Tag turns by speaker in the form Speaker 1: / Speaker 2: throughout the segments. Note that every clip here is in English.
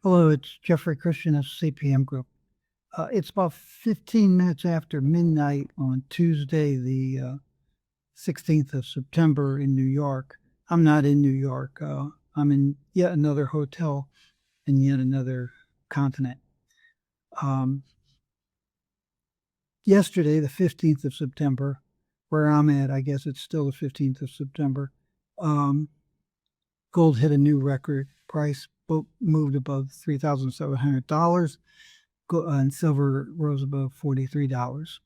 Speaker 1: Hello, it's Jeffrey Christian of CPM Group. It's about 15 minutes after midnight on Tuesday, the 16th of September in New York. I'm not in New York. I'm in yet another hotel in yet another continent. Yesterday, the 15th of September, where I'm at, I guess it's still the 15th of September, gold hit a new record price, moved above $3,700. And silver rose above $43,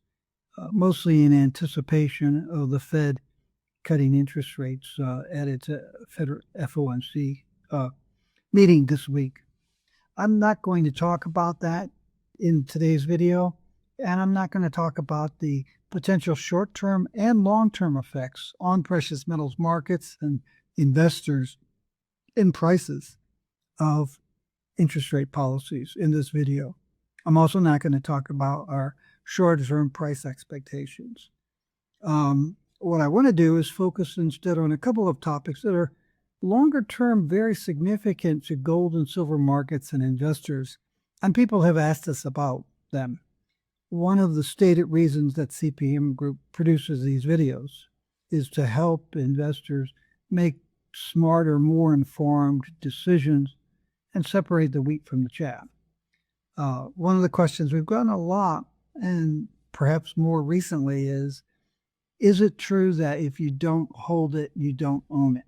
Speaker 1: mostly in anticipation of the Fed cutting interest rates at its federal FOMC meeting this week. I'm not going to talk about that in today's video, and I'm not going to talk about the potential short-term and long-term effects on precious metals markets and investors in prices of interest rate policies in this video. I'm also not going to talk about our short-term price expectations. What I want to do is focus instead on a couple of topics that are longer-term, very significant to gold and silver markets and investors, and people have asked us about them. One of the stated reasons that CPM Group produces these videos is to help investors make smarter, more informed decisions and separate the wheat from the chaff. One of the questions we've gotten a lot, and perhaps more recently, is it true that if you don't hold it, you don't own it?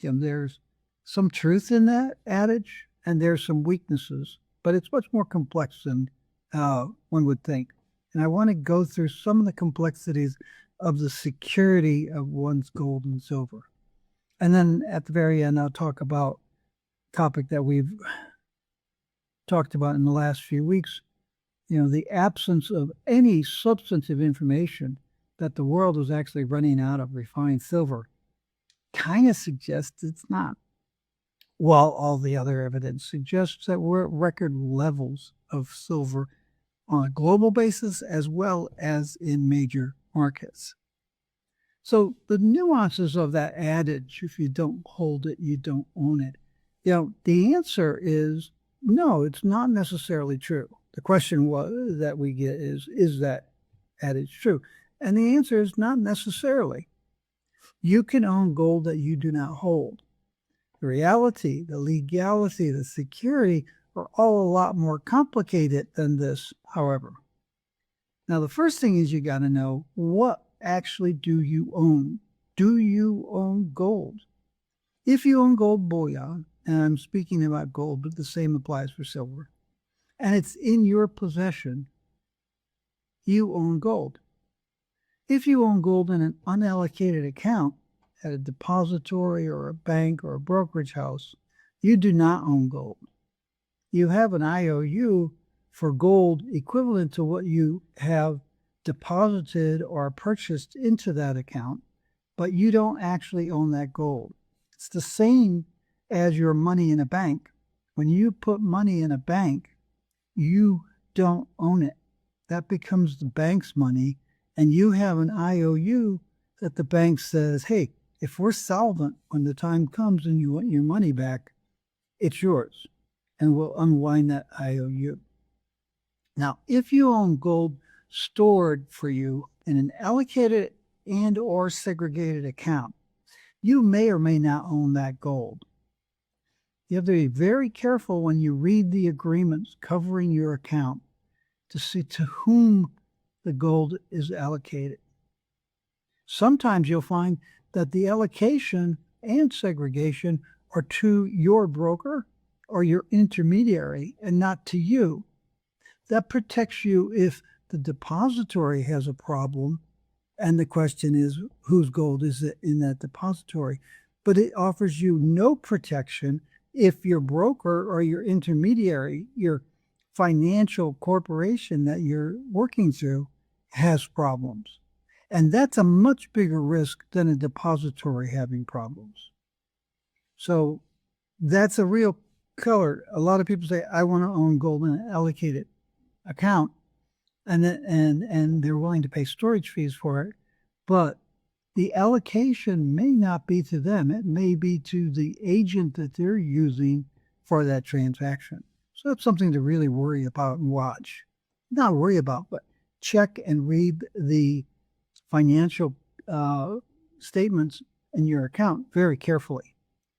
Speaker 1: There's some truth in that adage, and there's some weaknesses, but it's much more complex than one would think. And I want to go through some of the complexities of the security of one's gold and silver. And then at the very end, I'll talk about a topic that we've talked about in the last few weeks, the absence of any substantive information that the world was actually running out of refined silver kind of suggests it's not, while all the other evidence suggests that we're at record levels of silver on a global basis as well as in major markets. So the nuances of that adage, if you don't hold it, you don't own it, the answer is no, it's not necessarily true. The question that we get is that adage true? And the answer is not necessarily. You can own gold that you do not hold. The reality, the legality, the security are all a lot more complicated than this, however. Now, the first thing is you got to know, what actually do you own? Do you own gold? If you own gold bullion, and I'm speaking about gold, but the same applies for silver, and it's in your possession, you own gold. If you own gold in an unallocated account at a depository or a bank or a brokerage house, you do not own gold. You have an IOU for gold equivalent to what you have deposited or purchased into that account, but you don't actually own that gold. It's the same as your money in a bank. When you put money in a bank, you don't own it. That becomes the bank's money, and you have an IOU that the bank says, hey, if we're solvent when the time comes and you want your money back, it's yours, and we'll unwind that IOU. Now, if you own gold stored for you in an allocated and or segregated account, you may or may not own that gold. You have to be very careful when you read the agreements covering your account to see to whom the gold is allocated. Sometimes you'll find that the allocation and segregation are to your broker or your intermediary and not to you. That protects you if the depository has a problem, and the question is, whose gold is it in that depository? But it offers you no protection if your broker or your intermediary, your financial corporation that you're working through, has problems. And that's a much bigger risk than a depository having problems. So that's a real color. A lot of people say, I want to own gold in an allocated account, and they're willing to pay storage fees for it, but the allocation may not be to them. It may be to the agent that they're using for that transaction. So that's something to really worry about and watch. Not worry about, but check and read the financial statements in your account very carefully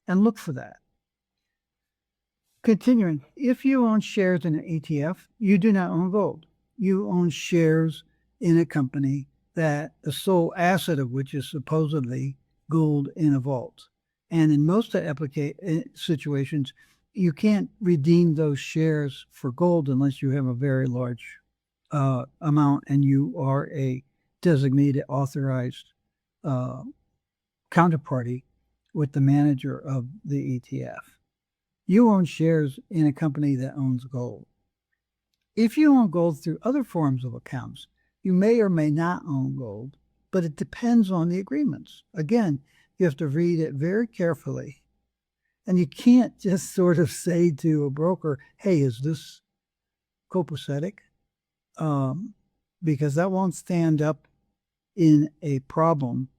Speaker 1: and look for that. Continuing, if you own shares in an ETF, you do not own gold. You own shares in a company that the sole asset of which is supposedly gold in a vault. And in most situations, you can't redeem those shares for gold unless you have a very large amount and you are a designated authorized counterparty with the manager of the ETF. You own shares in a company that owns gold. If you own gold through other forms of accounts, you may or may not own gold, but it depends on the agreements. Again, you have to read it very carefully. And you can't just sort of say to a broker, hey, is this copacetic? Because that won't stand up in a problem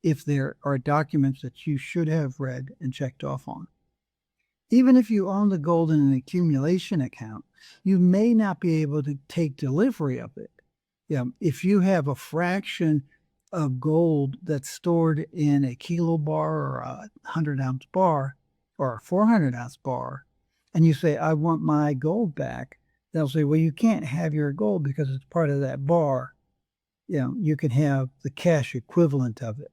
Speaker 1: if there are documents that you should have read and checked off on. Even if you own the gold in an accumulation account, you may not be able to take delivery of it. If you have a fraction of gold that's stored in a kilo bar or a 100-ounce bar or a 400-ounce bar, and you say, I want my gold back, they'll say, well, you can't have your gold because it's part of that bar. You can have the cash equivalent of it.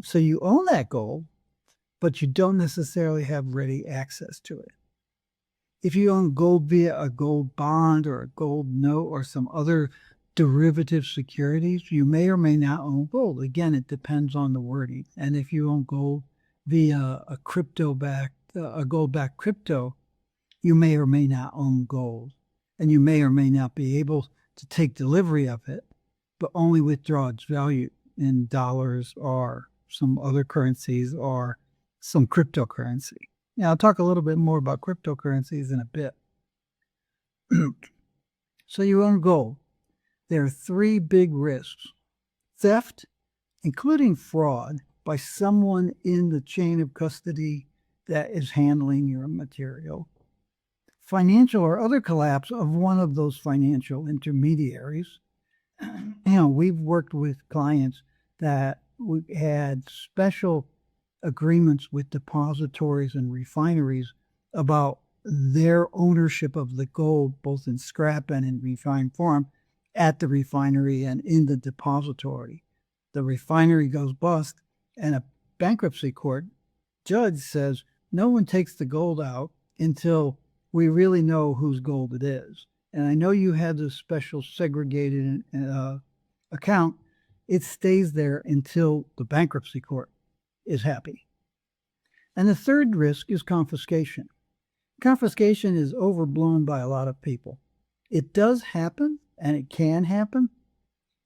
Speaker 1: So you own that gold, but you don't necessarily have ready access to it. If you own gold via a gold bond or a gold note or some other derivative securities, you may or may not own gold. Again, it depends on the wording. And if you own gold via a gold-backed crypto, you may or may not own gold. And you may or may not be able to take delivery of it, but only withdraw its value in dollars or some other currencies or some cryptocurrency. Now, I'll talk a little bit more about cryptocurrencies in a bit. So you own gold. There are three big risks: theft, including fraud by someone in the chain of custody that is handling your material; financial or other collapse of one of those financial intermediaries. We've worked with clients that we had special agreements with depositories and refineries about their ownership of the gold, both in scrap and in refined form, at the refinery and in the depository. The refinery goes bust, and a bankruptcy court judge says no one takes the gold out until we really know whose gold it is. And I know you had this special segregated account. It stays there until the bankruptcy court is happy. And the third risk is confiscation. Confiscation is overblown by a lot of people. It does happen, and it can happen.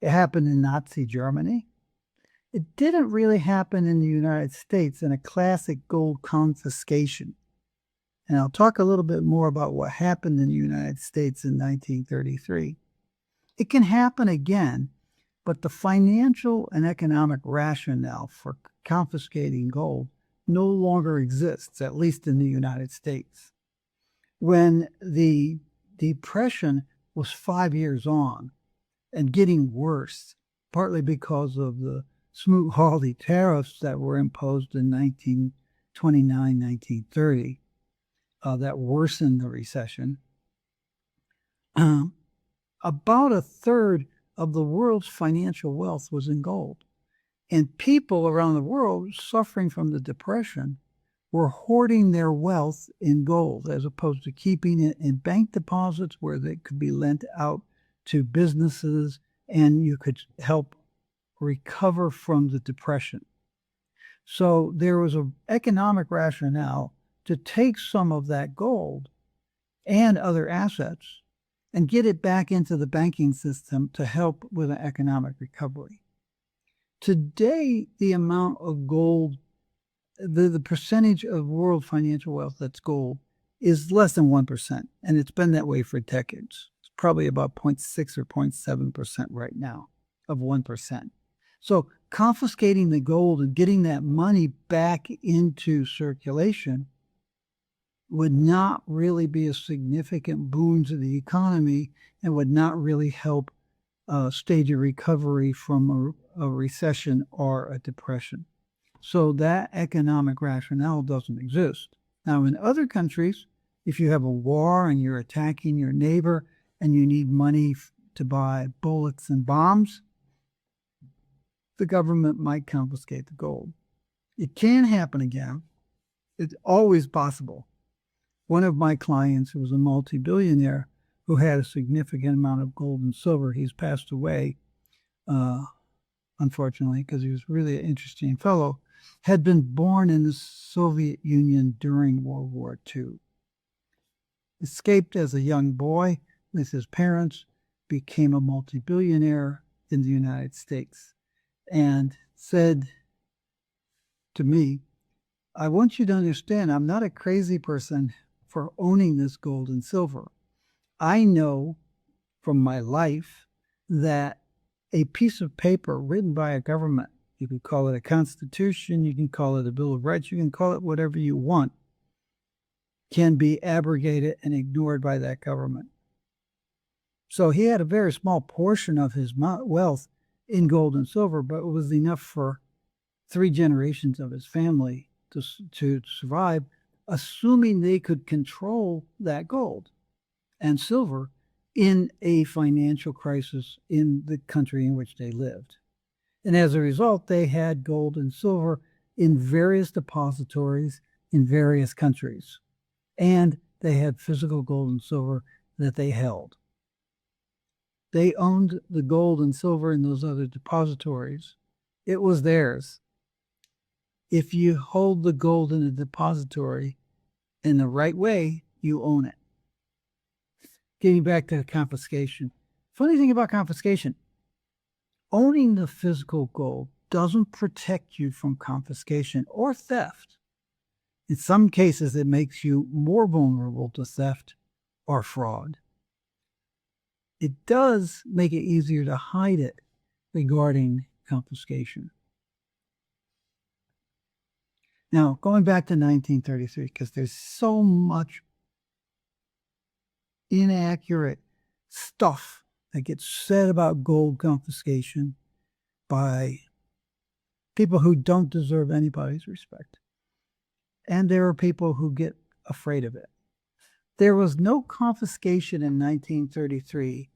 Speaker 1: It happened in Nazi Germany. It didn't really happen in the United States in a classic gold confiscation. And I'll talk a little bit more about what happened in the United States in 1933. It can happen again, but the financial and economic rationale for confiscating gold no longer exists, at least in the United States. When the Depression was 5 years on and getting worse, partly because of the Smoot-Hawley tariffs that were imposed in 1929, 1930, that worsened the recession, about a third of the world's financial wealth was in gold. And people around the world suffering from the Depression were hoarding their wealth in gold as opposed to keeping it in bank deposits where they could be lent out to businesses and you could help recover from the Depression. So there was an economic rationale to take some of that gold and other assets and get it back into the banking system to help with an economic recovery. Today, the amount of gold, the percentage of world financial wealth that's gold is less than 1%, and it's been that way for decades. It's probably about 0.6 or 0.7% right now of 1%. So confiscating the gold and getting that money back into circulation would not really be a significant boon to the economy and would not really help stage a recovery from a recession or a depression. So that economic rationale doesn't exist. Now, in other countries, if you have a war and you're attacking your neighbor and you need money to buy bullets and bombs, the government might confiscate the gold. It can happen again. It's always possible. One of my clients, who was a multi-billionaire who had a significant amount of gold and silver, he's passed away, unfortunately, because he was really an interesting fellow, had been born in the Soviet Union during World War II. Escaped as a young boy with his parents, became a multi-billionaire in the United States, and said to me, I want you to understand, I'm not a crazy person for owning this gold and silver. I know from my life that a piece of paper written by a government, you can call it a constitution, you can call it a Bill of Rights, you can call it whatever you want, can be abrogated and ignored by that government. So he had a very small portion of his wealth in gold and silver, but it was enough for 3 generations of his family to survive, assuming they could control that gold and silver in a financial crisis in the country in which they lived. And as a result, they had gold and silver in various depositories in various countries. And they had physical gold and silver that they held. They owned the gold and silver in those other depositories. It was theirs. If you hold the gold in a depository in the right way, you own it. Getting back to confiscation. Funny thing about confiscation, owning the physical gold doesn't protect you from confiscation or theft. In some cases, it makes you more vulnerable to theft or fraud. It does make it easier to hide it regarding confiscation. Now, going back to 1933, because there's so much inaccurate stuff that gets said about gold confiscation by people who don't deserve anybody's respect. And there are people who get afraid of it. There was no confiscation in 1933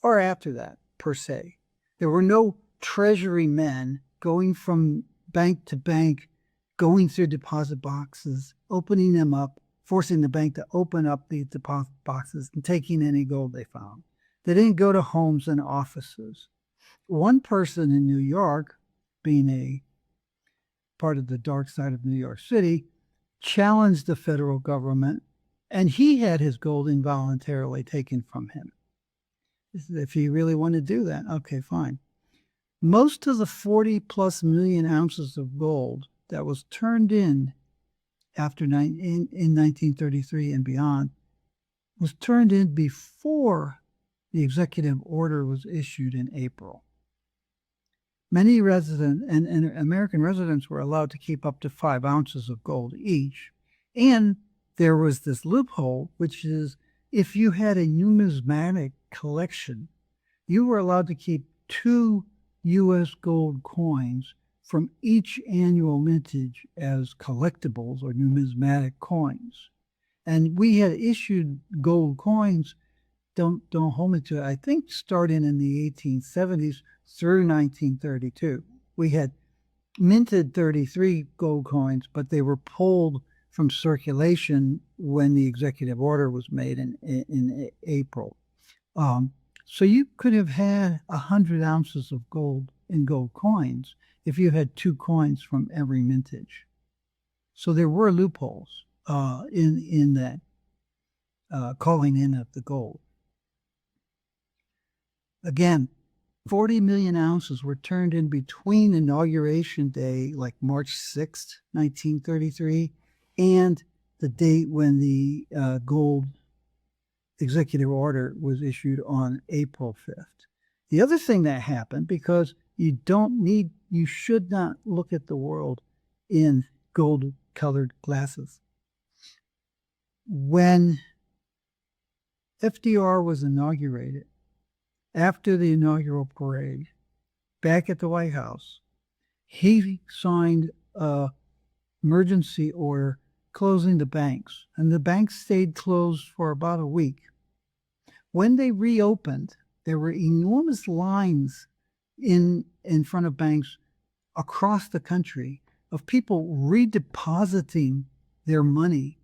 Speaker 1: or after that, per se. There were no treasury men going from bank to bank, going through deposit boxes, opening them up, forcing the bank to open up the deposit boxes and taking any gold they found. They didn't go to homes and offices. One person in New York, being a part of the dark side of New York City, challenged the federal government, and he had his gold involuntarily taken from him. If he really wanted to do that, okay, fine. Most of the 40 plus million ounces of gold that was turned in after in 1933 and beyond was turned in before the executive order was issued in April. Many residents and American residents were allowed to keep up to 5 ounces of gold each. And there was this loophole, which is if you had a numismatic collection, you were allowed to keep 2 U.S. gold coins from each annual mintage as collectibles or numismatic coins. And we had issued gold coins, don't hold me to it, I think starting in the 1870s through 1932. We had minted 33 gold coins, but they were pulled from circulation when the executive order was made in April. So you could have had 100 ounces of gold in gold coins if you had 2 coins from every mintage. So there were loopholes in that calling in of the gold. Again, 40 million ounces were turned in between Inauguration Day, like March 6th, 1933, and the date when the gold executive order was issued on April 5th. The other thing that happened, because you should not look at the world in gold-colored glasses. When FDR was inaugurated, after the inaugural parade, back at the White House, he signed a emergency order closing the banks, and the banks stayed closed for about a week. When they reopened, there were enormous lines in front of banks across the country of people redepositing their money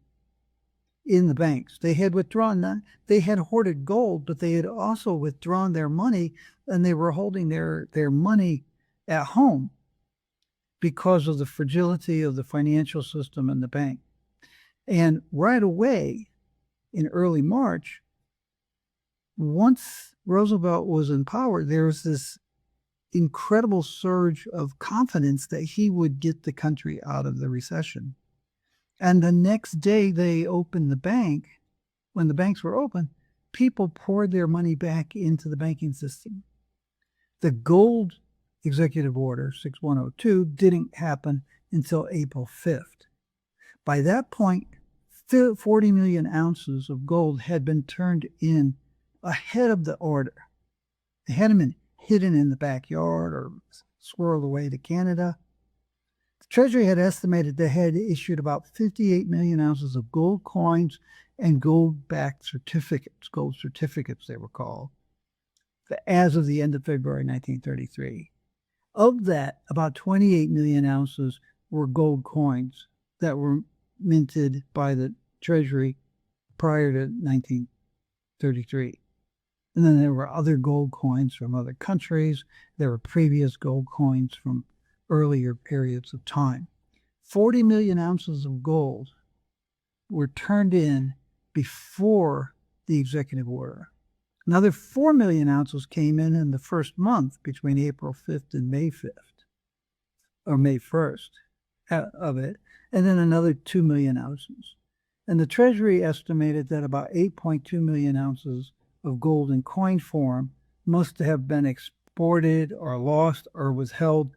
Speaker 1: in the banks. They had withdrawn, they had hoarded gold, but they had also withdrawn their money, and they were holding their money at home because of the fragility of the financial system and the bank. And right away, in early March, once Roosevelt was in power, there was this incredible surge of confidence that he would get the country out of the recession. And the next day they opened the bank, when the banks were open, people poured their money back into the banking system. The gold executive order 6102 didn't happen until April 5th. By that point, 40 million ounces of gold had been turned in ahead of the order. They had them hidden in the backyard or swirled away to Canada. The Treasury had estimated they had issued about 58 million ounces of gold coins and gold-backed certificates, gold certificates they were called, as of the end of February 1933. Of that, about 28 million ounces were gold coins that were minted by the Treasury prior to 1933. And then there were other gold coins from other countries. There were previous gold coins from earlier periods of time. 40 million ounces of gold were turned in before the executive order. Another 4 million ounces came in the first month between April 5th and May 5th, or May 1st of it, and then another 2 million ounces. And the Treasury estimated that about 8.2 million ounces of gold in coin form must have been exported or lost or was held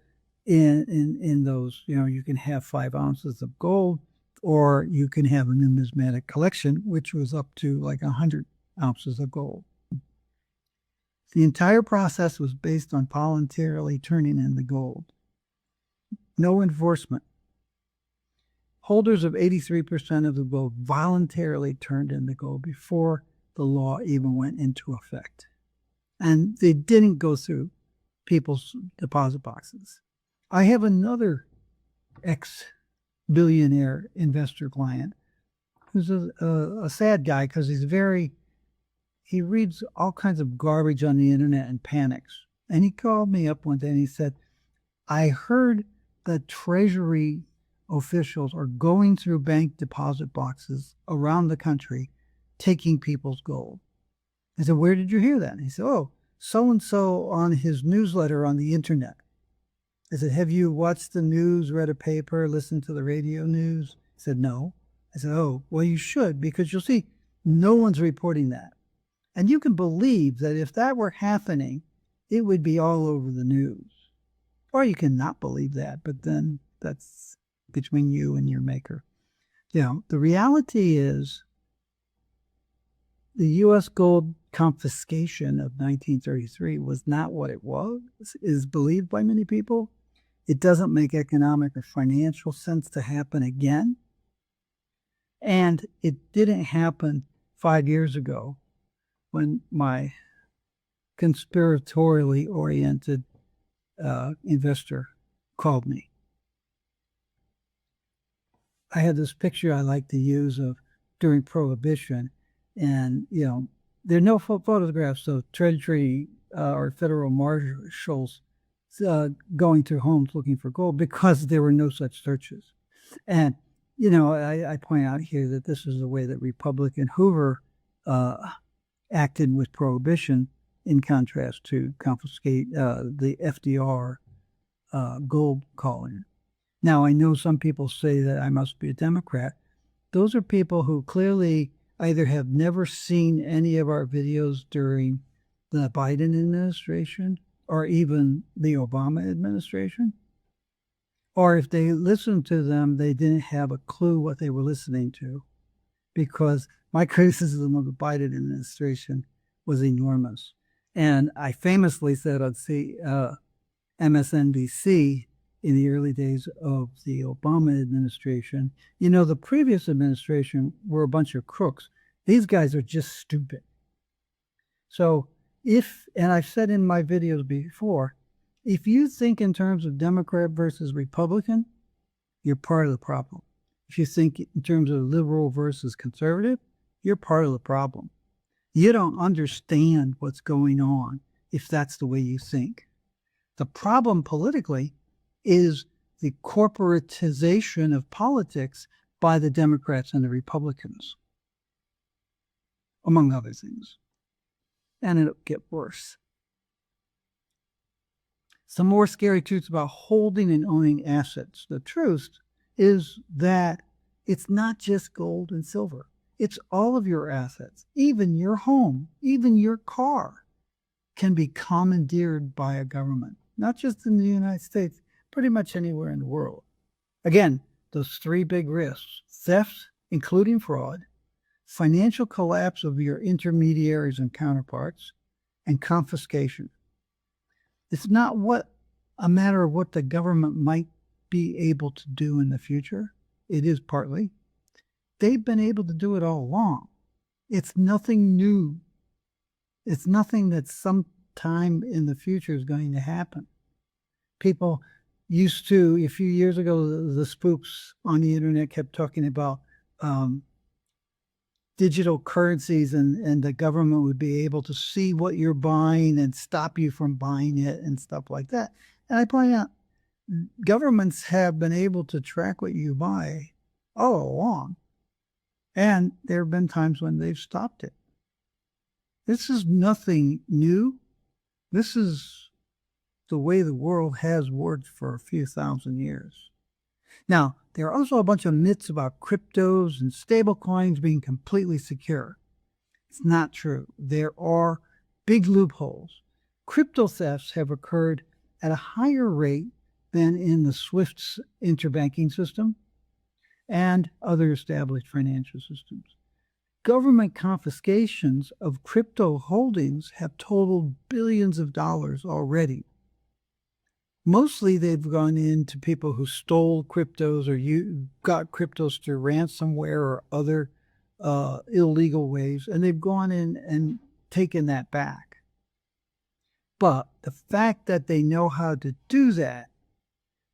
Speaker 1: in those, you can have 5 ounces of gold, or you can have a numismatic collection, which was up to like 100 ounces of gold. The entire process was based on voluntarily turning in the gold. No enforcement. Holders of 83% of the gold voluntarily turned in the gold before the law even went into effect. And they didn't go through people's deposit boxes. I have another ex-billionaire investor client who's a sad guy because he reads all kinds of garbage on the internet and panics. And he called me up one day and he said, I heard that Treasury officials are going through bank deposit boxes around the country taking people's gold. I said, where did you hear that? And he said, oh, so-and-so on his newsletter on the internet. I said, have you watched the news, read a paper, listened to the radio news? He said, no. I said, oh, well, you should, because you'll see no one's reporting that. And you can believe that if that were happening, it would be all over the news. Or you can not believe that, but then that's between you and your maker. The reality is the U.S. gold confiscation of 1933 was not what it was, is believed by many people. It doesn't make economic or financial sense to happen again. And it didn't happen 5 years ago when my conspiratorially oriented investor called me. I had this picture I like to use of during Prohibition, and there are no photographs of Treasury or federal marshals going through homes looking for gold because there were no such searches. And I point out here that this is the way that Republican Hoover acted with Prohibition, in contrast to confiscate the FDR gold calling. Now, I know some people say that I must be a Democrat. Those are people who clearly either have never seen any of our videos during the Biden administration or even the Obama administration. Or if they listened to them, they didn't have a clue what they were listening to. because my criticism of the Biden administration was enormous. And I famously said on MSNBC in the early days of the Obama administration, the previous administration were a bunch of crooks. These guys are just stupid. So and I've said in my videos before, if you think in terms of Democrat versus Republican, you're part of the problem. If you think in terms of liberal versus conservative, you're part of the problem. You don't understand what's going on if that's the way you think. The problem politically is the corporatization of politics by the Democrats and the Republicans, among other things. And it'll get worse. Some more scary truths about holding and owning assets. The truth is that it's not just gold and silver. It's all of your assets, even your home, even your car can be commandeered by a government, not just in the United States, pretty much anywhere in the world. Again, those three big risks: theft, including fraud, financial collapse of your intermediaries and counterparts, and confiscation. It's not a matter of what the government might be able to do in the future. It is partly. They've been able to do it all along. It's nothing new. It's nothing that sometime in the future is going to happen. People used to, a few years ago, the spooks on the internet kept talking about digital currencies, and the government would be able to see what you're buying and stop you from buying it and stuff like that. And I point out, governments have been able to track what you buy all along. And there have been times when they've stopped it. This is nothing new. This is the way the world has worked for a few thousand years. Now, there are also a bunch of myths about cryptos and stable coins being completely secure. It's not true. There are big loopholes. Crypto thefts have occurred at a higher rate than in the SWIFT interbanking system and other established financial systems. Government confiscations of crypto holdings have totaled billions of dollars already. Mostly they've gone into people who stole cryptos or got cryptos through ransomware or other illegal ways, and they've gone in and taken that back. But the fact that they know how to do that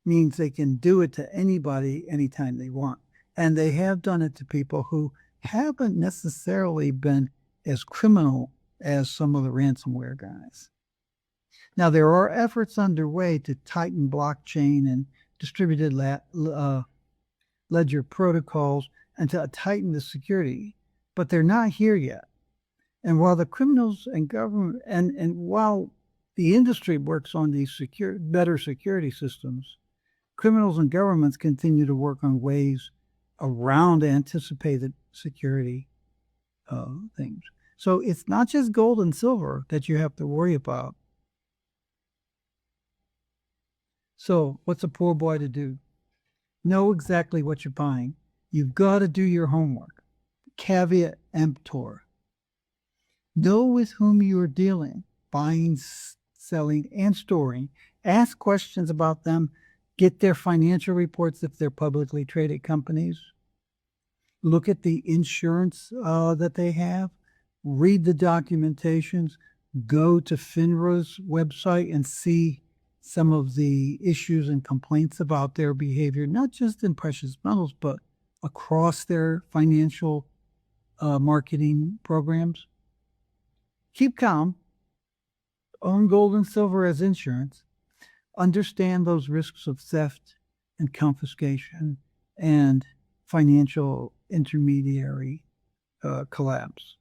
Speaker 1: means they can do it to anybody anytime they want. And they have done it to people who haven't necessarily been as criminal as some of the ransomware guys. Now, there are efforts underway to tighten blockchain and distributed ledger protocols and to tighten the security, but they're not here yet. And while the criminals and government, and while the industry works on these better security systems, criminals and governments continue to work on ways around anticipated security things. So it's not just gold and silver that you have to worry about. So what's a poor boy to do? Know exactly what you're buying. You've got to do your homework. Caveat emptor. Know with whom you are dealing, buying, selling, and storing. Ask questions about them. Get their financial reports if they're publicly traded companies. Look at the insurance that they have. Read the documentations. Go to FINRA's website and see some of the issues and complaints about their behavior, not just in precious metals, but across their financial marketing programs. Keep calm. Own gold and silver as insurance. Understand those risks of theft and confiscation and financial intermediary collapse.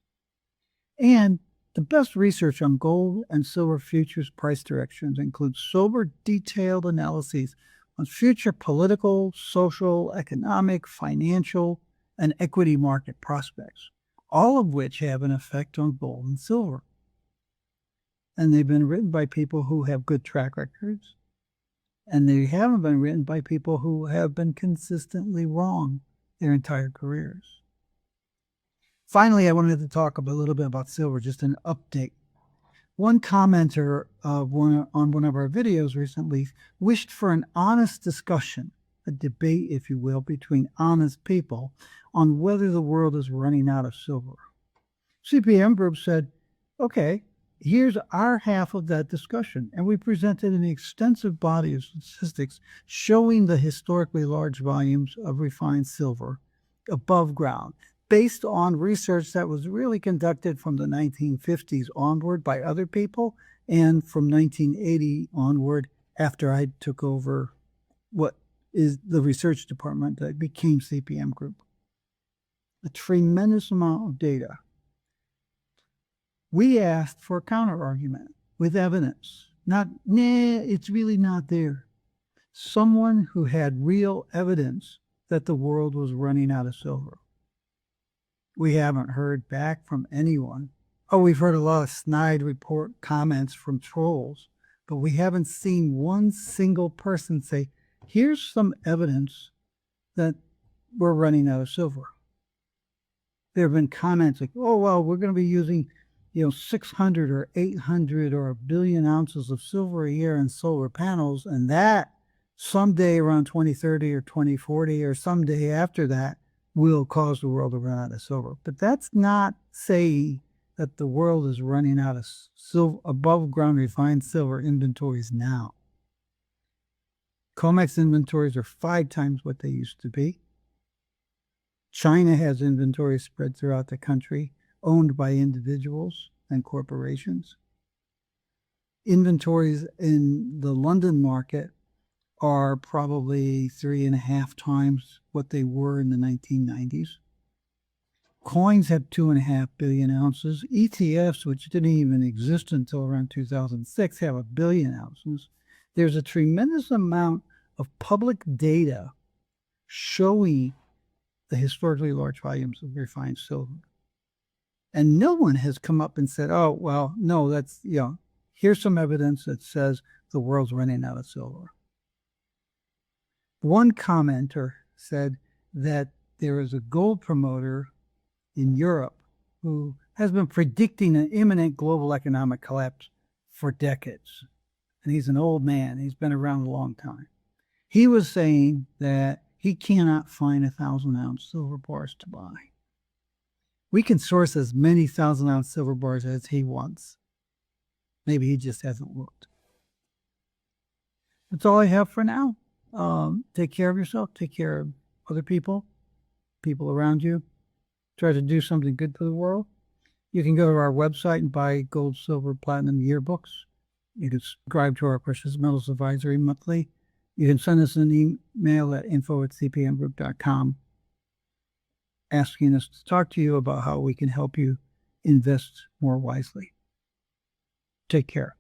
Speaker 1: And the best research on gold and silver futures price directions includes sober, detailed analyses on future political, social, economic, financial, and equity market prospects, all of which have an effect on gold and silver. And they've been written by people who have good track records, and they haven't been written by people who have been consistently wrong their entire careers. Finally, I wanted to talk a little bit about silver, just an update. One commenter on one of our videos recently wished for an honest discussion, a debate, if you will, between honest people on whether the world is running out of silver. CPM Group said, okay, here's our half of that discussion. And we presented an extensive body of statistics showing the historically large volumes of refined silver above ground, based on research that was really conducted from the 1950s onward by other people and from 1980 onward after I took over what is the research department that became CPM Group. A tremendous amount of data. We asked for a counter-argument with evidence. It's really not there. Someone who had real evidence that the world was running out of silver. We haven't heard back from anyone. Oh, we've heard a lot of snide report comments from trolls, but we haven't seen one single person say, here's some evidence that we're running out of silver. There have been comments like, oh, well, we're going to be using 600 or 800 or 1 billion ounces of silver a year in solar panels, and that someday around 2030 or 2040 or someday after that will cause the world to run out of silver. But that's not saying that the world is running out of silver, above ground refined silver inventories now. COMEX inventories are 5 times what they used to be. China has inventories spread throughout the country, owned by individuals and corporations. Inventories in the London market are probably 3.5 times what they were in the 1990s. Coins have 2.5 billion ounces. ETFs, which didn't even exist until around 2006, have 1 billion ounces. There's a tremendous amount of public data showing the historically large volumes of refined silver. And no one has come up and said, oh, well, no, that's, here's some evidence that says the world's running out of silver. One commenter said that there is a gold promoter in Europe who has been predicting an imminent global economic collapse for decades. And he's an old man. He's been around a long time. He was saying that he cannot find 1,000-ounce silver bars to buy. We can source as many 1,000-ounce silver bars as he wants. Maybe he just hasn't looked. That's all I have for now. Take care of yourself. Take care of other people around you. Try to do something good for the world. You can go to our website and buy gold, silver, platinum yearbooks. You can subscribe to our Precious Metals Advisory monthly. You can send us an email at info@cpmgroup.com asking us to talk to you about how we can help you invest more wisely. Take care.